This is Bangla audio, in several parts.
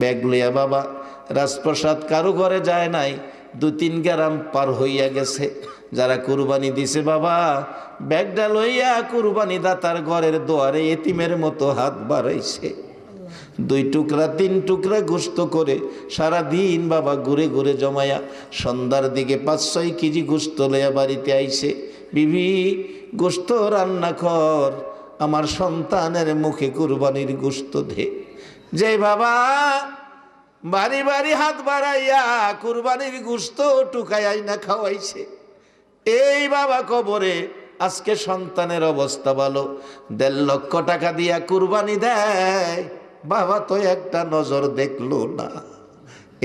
ব্যাগ লইয়া বাবা রাজপ্রসাদ কারো ঘরে যায় নাই, 2-3 গ্রাম পার হইয়া গেছে। যারা কুরবানি দিছে বাবা ব্যাগটা লইয়া কুরবানি দাতার ঘরের দুয়ারে এতিমের মতো হাত বাড়াইছে। 2 টুকরা 3 টুকরা গোস্ত করে সারা দিন বাবা ঘুরে ঘুরে জমায়া সন্ধ্যার দিকে 5-6 কেজি গোস্ত লইয়া বাড়িতে আইছে। বিবি গোস্ত রান্না কর, আমার সন্তানের মুখে কুরবানির গোস্ত দে। যে বাবা বাড়ি বাড়ি হাত বাড়াইয়া কুরবানির গোস্ত টুকাই না খাওয়াইছে, এই বাবা কবরে আজকে সন্তানের অবস্থা ভালো, 1.5 লক্ষ টাকা দিয়া কুরবানি দেয়, বাবা তো একটা নজর দেখলো না।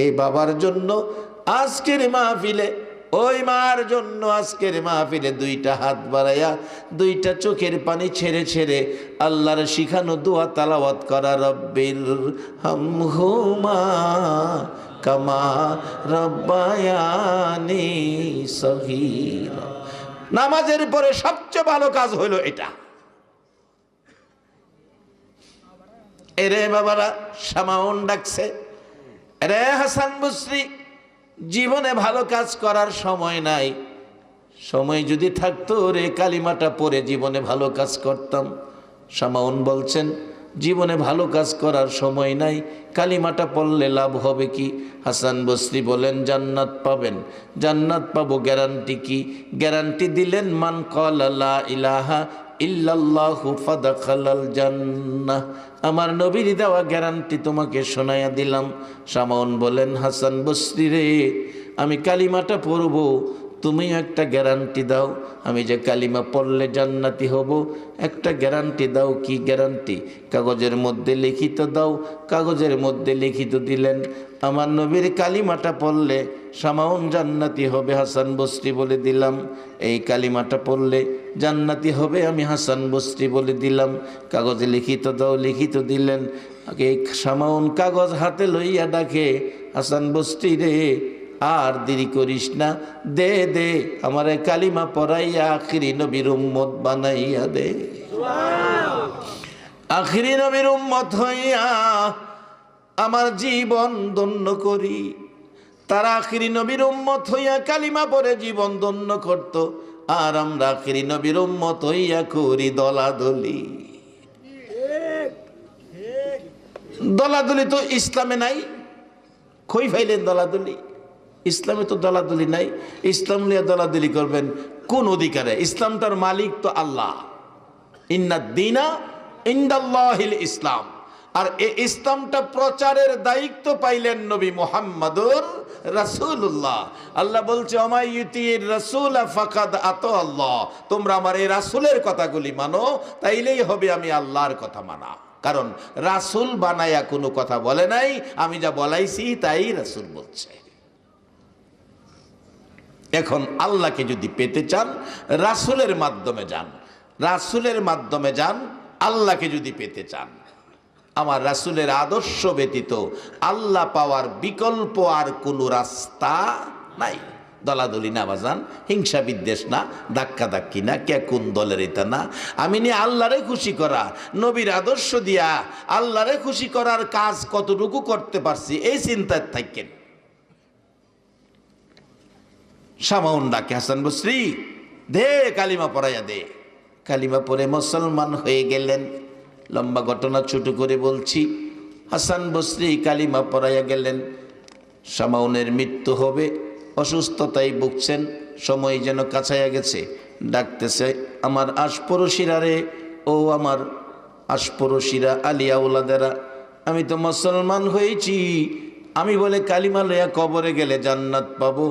এই বাবার জন্য আজকের মাহফিলে, ওই মার জন্য আজকের মাহফিলে 2টা হাত বাড়াইয়া 2টা চোখের পানি ছেড়ে ছেড়ে আল্লাহর শিখানো দোয়া তালাওয়াত করা, রব্বির হামহুমা কামা রব্বায়ানি সগীরা। নামাজের পরে সবচেয়ে ভালো কাজ হলো এটা। এরে বাবারা, সামাউন ডাকছে, রে হাসান বসরি, জীবনে ভালো কাজ করার সময় নাই, সময় যদি থাকতো রে কালিমাটা পড়ে জীবনে ভালো কাজ করতাম। সামাউন বলছেন জীবনে ভালো কাজ করার সময় নাই, কালিমাটা পড়লে লাভ হবে কি? হাসান বসরি বলেন জান্নাত পাবেন। জান্নাত পাবো গ্যারান্টি কি? গ্যারান্টি দিলেন মান ক্বালা লা ইলাহা ইল্লাল্লাহু ফাদাখালাল জান্নাহ। আমার নবীর দেওয়া গ্যারান্টি তোমাকে শোনায়া দিলাম। সামাউন বলেন হাসান বসরি রে, আমি কালিমাটা পড়ব, তুমি একটা গ্যারান্টি দাও, আমি যে কালিমা পড়লে জান্নাতি হব, একটা গ্যারান্টি দাও। কি গ্যারান্টি? কাগজের মধ্যে লিখিত দাও। কাগজের মধ্যে লিখিত দিলেন, আমার নবীর কালিমাটা পড়লে সামাউন জান্নাতি হবে। হাসান বসরি বলে দিলাম, এই কালিমাটা পড়লে জান্নাতি হবে, আমি হাসান বসরি বলে দিলাম। কাগজে লিখিত দাও। লিখিত দিলেন। এই সামাউন কাগজ হাতে লইয়া ডাকে, হাসান বসরি রে, আর দেরি করিস না, দে দে আমার কালিমা পড়াইয়া আখিরি নবীর উম্মত বানাইয়া দে। আখিরি নবীর উম্মত হইয়া আমার জীবন ধন্য করি। তারা আখিরি নবীর উম্মত হইয়া কালিমা পড়ে জীবন ধন্য করত, আর আমরা আখিরি নবীর উম্মত হইয়া করি দলাদলি। দলাদলি তো ইসলামে নাই। কই ফাইলেন দলাদলি? ইসলামে তো দলাদলি নাই। ইসলাম নিয়ে দলাদলি করবেন কোন অধিকারে? ইসলামটার মালিক তো আল্লাহ। ইন্নাদ-দীনা ইনদাল্লাহিল ইসলাম। আর এই ইসলামটা প্রচারের দায়িত্ব পাইলেন নবী মুহাম্মদুর রাসূলুল্লাহ। আল্লাহ বলছে ওমাই ইউতির রাসূলা ফাকাদ আতা আল্লাহ, তোমরা আমার এই রাসূলের কথাগুলি মানো, তাইলেই হবে আমি আল্লাহর কথা মানা। কারণ রাসূল বানায়া কোনো কথা বলে নাই, আমি যা বলাইছি তাই রাসূল বলছে। এখন আল্লাহকে যদি পেতে চান রাসূলের মাধ্যমে যান, রাসূলের মাধ্যমে যান। আল্লাহকে যদি পেতে চান, আমার রাসূলের আদর্শ ব্যতীত আল্লাহ পাওয়ার বিকল্প আর কোনো রাস্তা নাই। দলাদলি না বাজান, হিংসা বিদ্বেষ না, ধাক্কা ধাক্কি না, কে কোন দলের এটা না। আমি নিয়ে আল্লাহরে খুশি করা, নবীর আদর্শ দিয়া আল্লাহরে খুশি করার কাজ কতটুকু করতে পারছি এই চিন্তায় থাকেন। সামাউন ডাকে, হাসান বসরি দে কালিমা পড়াইয়া দে। কালিমা পড়ে মুসলমান হয়ে গেলেন। লম্বা ঘটনা ছোট করে বলছি। হাসান বসরি কালিমা পড়াইয়া গেলেন। সামাউনের মৃত্যু হবে, অসুস্থতায় ভুগছেন, সময় যেন কাছাইয়া গেছে। ডাকতেছে আমার আশপড়শিরা রে, ও আমার আশপড়শিরা, আলিয়া ওলাদেরা, আমি তো মুসলমান হয়েছি, আমি বলে কালিমা লইয়া কবরে গেলে জান্নাত পাবো,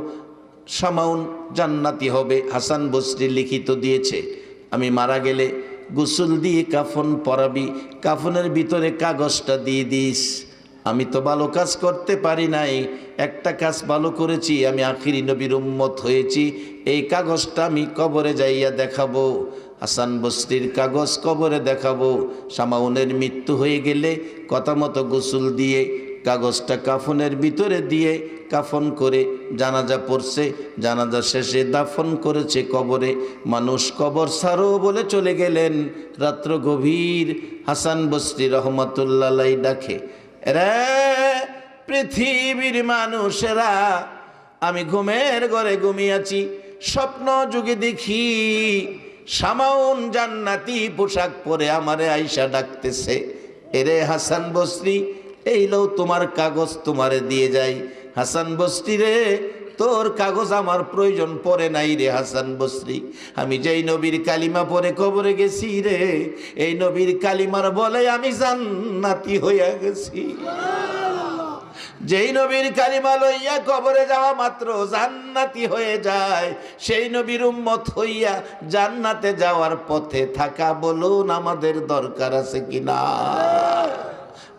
সামাউন জান্নাতি হবে। হাসান বসরি লিখিত দিয়েছে, আমি মারা গেলে গোসল দিয়ে কাফন পরাবি, কাফনের ভিতরে কাগজটা দিয়ে দিস। আমি তো ভালো কাজ করতে পারি নাই, একটা কাজ ভালো করেছি, আমি আখিরি নবীর উম্মত হয়েছি, এই কাগজটা আমি কবরে যাইয়া দেখাবো। হাসান বসরির কাগজ কবরে দেখাবো। সামাউনের মৃত্যু হয়ে গেলে কথা মতো গোসল দিয়ে কাগজটা কাফনের ভিতরে দিয়ে কাফন করে জানাজা পড়ছে। জানাজা শেষে দাফন করেছে কবরে। মানুষ কবর ছাড়ো বলে চলে গেলেন। রাত্র গভীর। হাসান বসরি রহমাতুল্লাহ আলাইহি ডাকে, রে পৃথিবীর মানুষেরা, আমি ঘুমের ঘরে ঘুমিয়েছি, স্বপ্ন যুগে দেখি শামাউন জান্নাতি পোশাক পরে আমারে আইসা ডাকতেছে, এরে হাসান বসরি, এই লও তোমার কাগজ, তোমারে দিয়ে যাই। হাসান বসরি রে, তোর কাগজ আমার প্রয়োজন পড়ে নাই রে হাসান বসরি, আমি যেই নবীর কালিমা পরে কবরে গেছি রে, এই নবীর কালিমার বলে আমি জান্নাতি হইয়া গেছি। যেই নবীর কালিমা লইয়া কবরে যাওয়া মাত্র জান্নাতি হয়ে যায়, সেই নবীর উম্মত হইয়া জান্নাতে যাওয়ার পথে থাকা বলুন আমাদের দরকার আছে কিনা?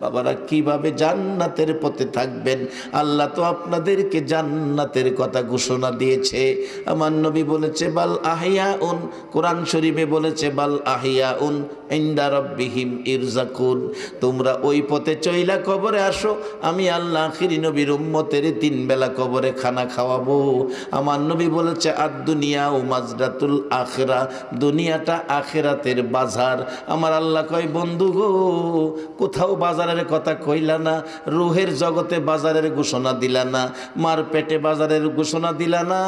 বাবারা, কিভাবে জান্নাতের পথে থাকবেন? আল্লাহ তো আপনাদেরকে জান্নাতের কথা ঘোষণা দিয়েছে। আমার নবী বলেছে বাল আহিয়াউন, কোরআন শরীফে বলেছে বাল আহিয়াউন ইনদা রাব্বিহিম ইরজাকুন। তোমরা ওই পথে চইলা কবরে আসো, আমি আল্লাহ আখিরি নবীর উম্মতের 3 বেলা কবরে খানা খাওয়াবো। আমার নবী বলেছে আদ-দুনিয়া ও মাজরাতুল আখিরা, দুনিয়াটা আখিরাতের বাজার। আমার আল্লাহ কয় বন্ধু গো, কোথাও বাজারের কথা কইলা না, রুহের জগতে বাজারের ঘোষণা দিলা না, মার পেটে বাজারের ঘোষণা দিলা না,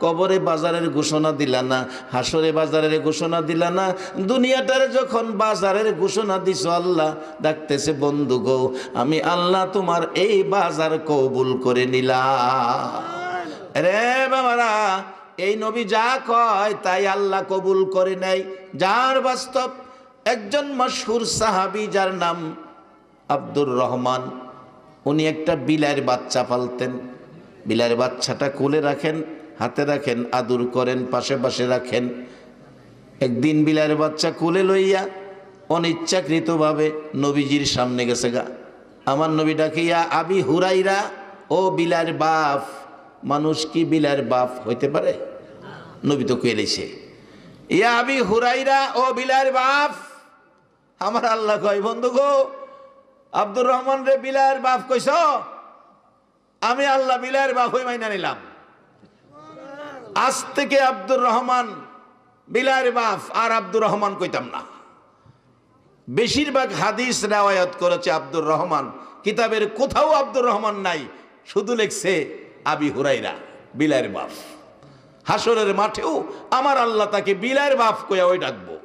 কবরে বাজারের ঘোষণা দিলা না, হাসরে বাজারের ঘোষণা দিলা না, দুনিয়াটার যখন বাজারের ঘোষণা দিছ, আল্লাহ ডাকতেছে বন্ধু গো, আমি আল্লাহ তোমার এই বাজার কবুল করে নিলাম। রে বাবারা, এই নবী যা কয় তাই আল্লাহ কবুল করে নেয়। যার বাস্তব একজন মশহুর সাহাবী, যার নাম আব্দুর রহমান, উনি একটা বিলাইয়ের বাচ্চা পালতেন। বিলাইয়ের বাচ্চাটা কোলে রাখেন, হাতে রাখেন, আদর করেন, পাশে পাশে রাখেন। একদিন বিলাইয়ের বাচ্চা কোলে লইয়া অনিচ্ছাকৃতভাবে নবীজির সামনে গেছে গা। আমার নবী ডাকিয়া আবি হুরাইরা, ও বিলাইয়ের বাপ। মানুষ কি বিলাইয়ের বাপ হইতে পারে? নবী তো কইলেছে ইয়া আবি হুরাইরা, ও বিলাইয়ের বাপ। আমার আল্লাহ কয় বন্ধু গো, আব্দুর রহমান রে বিলাইয়ের বাপ কইছ, আমি আল্লাহ বিলাইয়ের বাপ হই মাইনা নিলাম। আজ থেকে আব্দুর রহমান বিলাইয়ের বাপ আর আব্দুর রহমান কইতাম না। বেশিরভাগ হাদিস রিওয়ায়াত করেছে আব্দুর রহমান, কিতাবের কোথাও আব্দুর রহমান নাই, শুধু লেখছে আবি হুরাইরা, বিলাইয়ের বাপ। হাসরের মাঠেও আমার আল্লাহ তাকে বিলাইয়ের বাপ কইয়া ওই ডাকবো।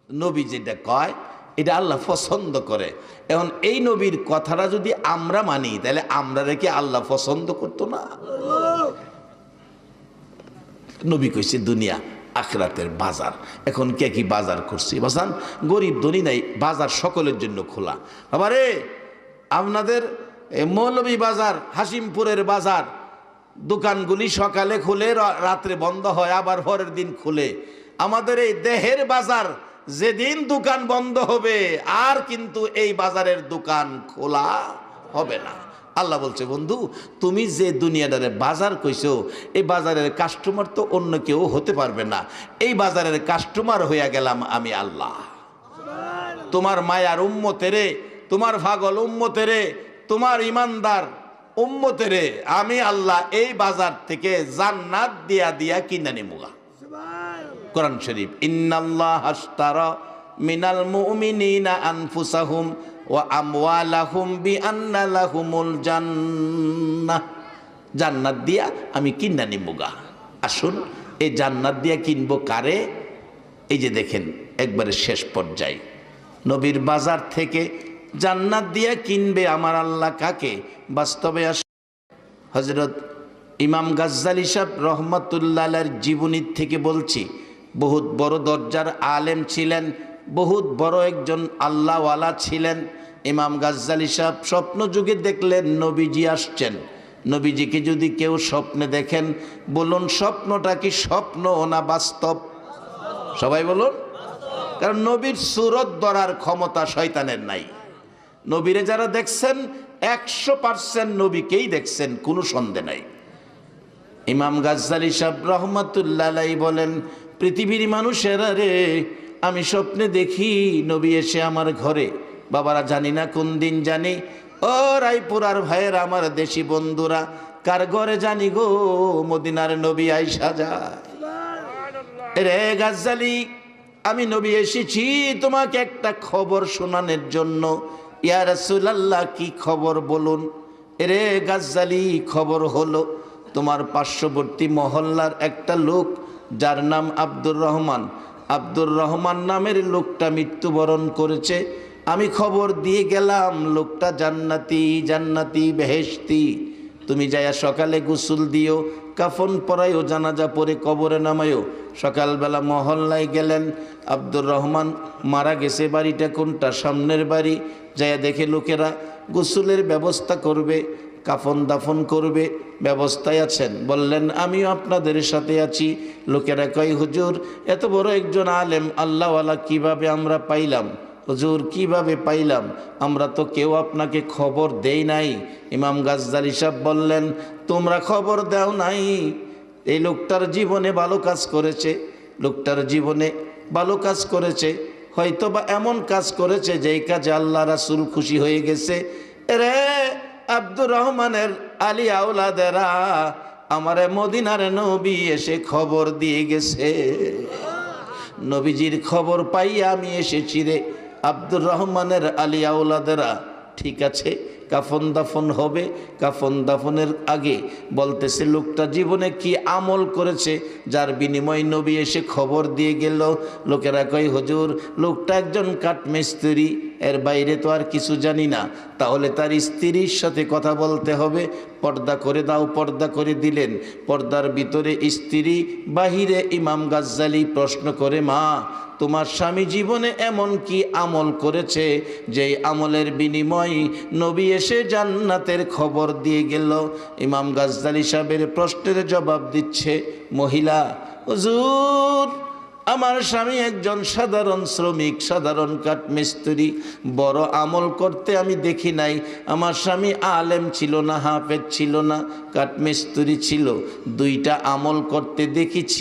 নবী যেটা কয় এটা আল্লাহ পছন্দ করে। এখন এই নবীর কথাটা যদি আমরা মানি, তাহলে আমরা রেখে আল্লাহ পছন্দ করতো না? নবী কইছে দুনিয়া আখিরাতের বাজার। এখন কে কি বাজার করছে? বাজান, গরিব ধনী নাই, বাজার সকলের জন্য খোলা। আবারে আপনাদের মৌলভী বাজার, হাসিমপুরের বাজার, দোকানগুলি সকালে খুলে রাত্রে বন্ধ হয়, আবার পরের দিন খুলে। আমাদের এই দেহের বাজার, যেদিন দোকান বন্ধ হবে আর কিন্তু এই বাজারের দোকান খোলা হবে না। আল্লাহ বলছে বন্ধু, তুমি যে দুনিয়াটারে বাজার কইছো, এই বাজারের কাস্টমার তো অন্য কেউ হতে পারবে না। এই বাজারের কাস্টমার হইয়া গেলাম আমি আল্লাহ। তোমার মায়ার উম্মতেরে, তোমার পাগল উম্মতেরে, তোমার ইমানদার উম্মতেরে আমি আল্লাহ এই বাজার থেকে জান্নাত দিয়া দিয়া কিনা নিমুগা। কোরআন শরীফ, ইন্নাল্লাহ আশতারা মিনাল মুমিনিনা আনফুসাহুম ওয়া আমওয়ালাহুম বিআন্না লাহুমুল জান্নাহ। জান্নাত দিয়া আমি কিনা নিমুগা। আসুন, এই জান্নাত দিয়া কিনবো কারে? এই যে দেখেন একবারে শেষ পর্যায়ে নবীর বাজার থেকে জান্নাত দিয়া কিনবে আমার আল্লাহ কাকে? বাস্তবে হযরত ইমাম গাজ্জালী সাহেব রহমাতুল্লাহ আলাইহির জীবনীর থেকে বলছি। বহুত বড় দরজার আলেম ছিলেন, বহুত বড় একজন আল্লাহওয়ালা ছিলেন। ইমাম গাজ্জালী সাহেব স্বপ্ন যুগে দেখলেন নবীজি আসছেন। নবীজিকে যদি কেউ স্বপ্নে দেখেন, বলুন স্বপ্নটা কি স্বপ্ন না বাস্তব? সবাই বলুন। কারণ নবীর সুরত ধরার ক্ষমতা শয়তানের নাই। নবীরে যারা দেখছেন 100% নবীকেই দেখছেন, কোনো সন্দেহ নাই। ইমাম গাজ্জালী সাহেব রহমাতুল্লাহ আলাইহি বলেন, পৃথিবীর মানুষেরা রে, আমি স্বপ্নে দেখি নবী এসে আমার ঘরে। বাবারা, জানি না কোন দিন জানি, ও রায়পুরার ভাইয়ের আমার দেশি বন্ধুরা, কার ঘরে জানি গো মদিনার নবী আইসা যায়। রে গাজ্জালী, আমি নবী এসেছি তোমাকে একটা খবর শোনানোর জন্য। ইয়া রাসূলুল্লাহ, কি খবর বলুন? এরে গাজ্জালি, খবর হলো তোমার পার্শ্ববর্তী মহল্লার একটা লোক যার নাম আব্দুর রহমান, আব্দুর রহমান নামের লোকটা মৃত্যুবরণ করেছে। আমি খবর দিয়ে গেলাম লোকটা জান্নাতি, জান্নাতি বেহেশতি। তুমি যাইয়া সকালে গোসল দিও, কাফন পরাইও, জানাজা পরে কবরে নামায়ও। সকালবেলা মহল্লায় গেলেন, আব্দুর রহমান মারা গেছে। বাড়িটা কোনটা? সামনের বাড়ি। যাইয়া দেখে লোকেরা গোসলের ব্যবস্থা করবে, কাফন দাফন করবে, ব্যবস্থায় আছেন। বললেন আমিও আপনাদের সাথে আছি। লোকেরা কয় হুজুর, এত বড় একজন আলেম আল্লাহওয়ালা কিভাবে আমরা পাইলাম? হুজুর কিভাবে পাইলাম? আমরা তো কেউ আপনাকে খবর দেই নাই। ইমাম গাজ্জালী সাহেব বললেন তোমরা খবর দাও নাই, এই লোকটার জীবনে ভালো কাজ করেছে, লোকটার জীবনে ভালো কাজ করেছে, হয়তো বা এমন কাজ করেছে যেই কাজে আল্লাহ রাসূল খুশি হয়ে গেছে। রে আব্দুর রহমানের আলী আওলাদেরা, আমারে মদিনার নবী এসে খবর দিয়ে গেছে, নবীজির খবর পাইয়া আমি এসেছি রে। আব্দুর রহমানের আলী আওলাদেরা, ঠিক আছে কাফন দাফন হবে। কাফন দাফনের আগে বলতেছে লোকটা জীবনে কি আমল করেছে যার বিনিময়ে নবী এসে খবর দিয়ে গেল। লোকেরা কয় হুজুর লোকটা একজন কাঠমিস্ত্রি, এর বাইরে তো আর কিছু জানি না। তাহলে তার স্ত্রীর সাথে কথা বলতে হবে, পর্দা করে দাও। পর্দা করে দিলেন। পর্দার ভিতরে স্ত্রী, বাহিরে ইমাম গাজ্জালী। প্রশ্ন করে মা, তোমার স্বামী জীবনে এমন কি আমল করেছে যে আমলের বিনিময়ে নবী এসে জান্নাতের খবর দিয়ে গেল? ইমাম গাজ্জালী সাহেবের প্রশ্নের জবাব দিচ্ছে মহিলা, হুজুর আমার স্বামী একজন সাধারণ শ্রমিক, সাধারণ কাঠমিস্ত্রি, বড় আমল করতে আমি দেখি নাই। আমার স্বামী আলেম ছিল না, হাফেজ ছিল না, কাঠমিস্ত্রি ছিল। দুইটা আমল করতে দেখেছি।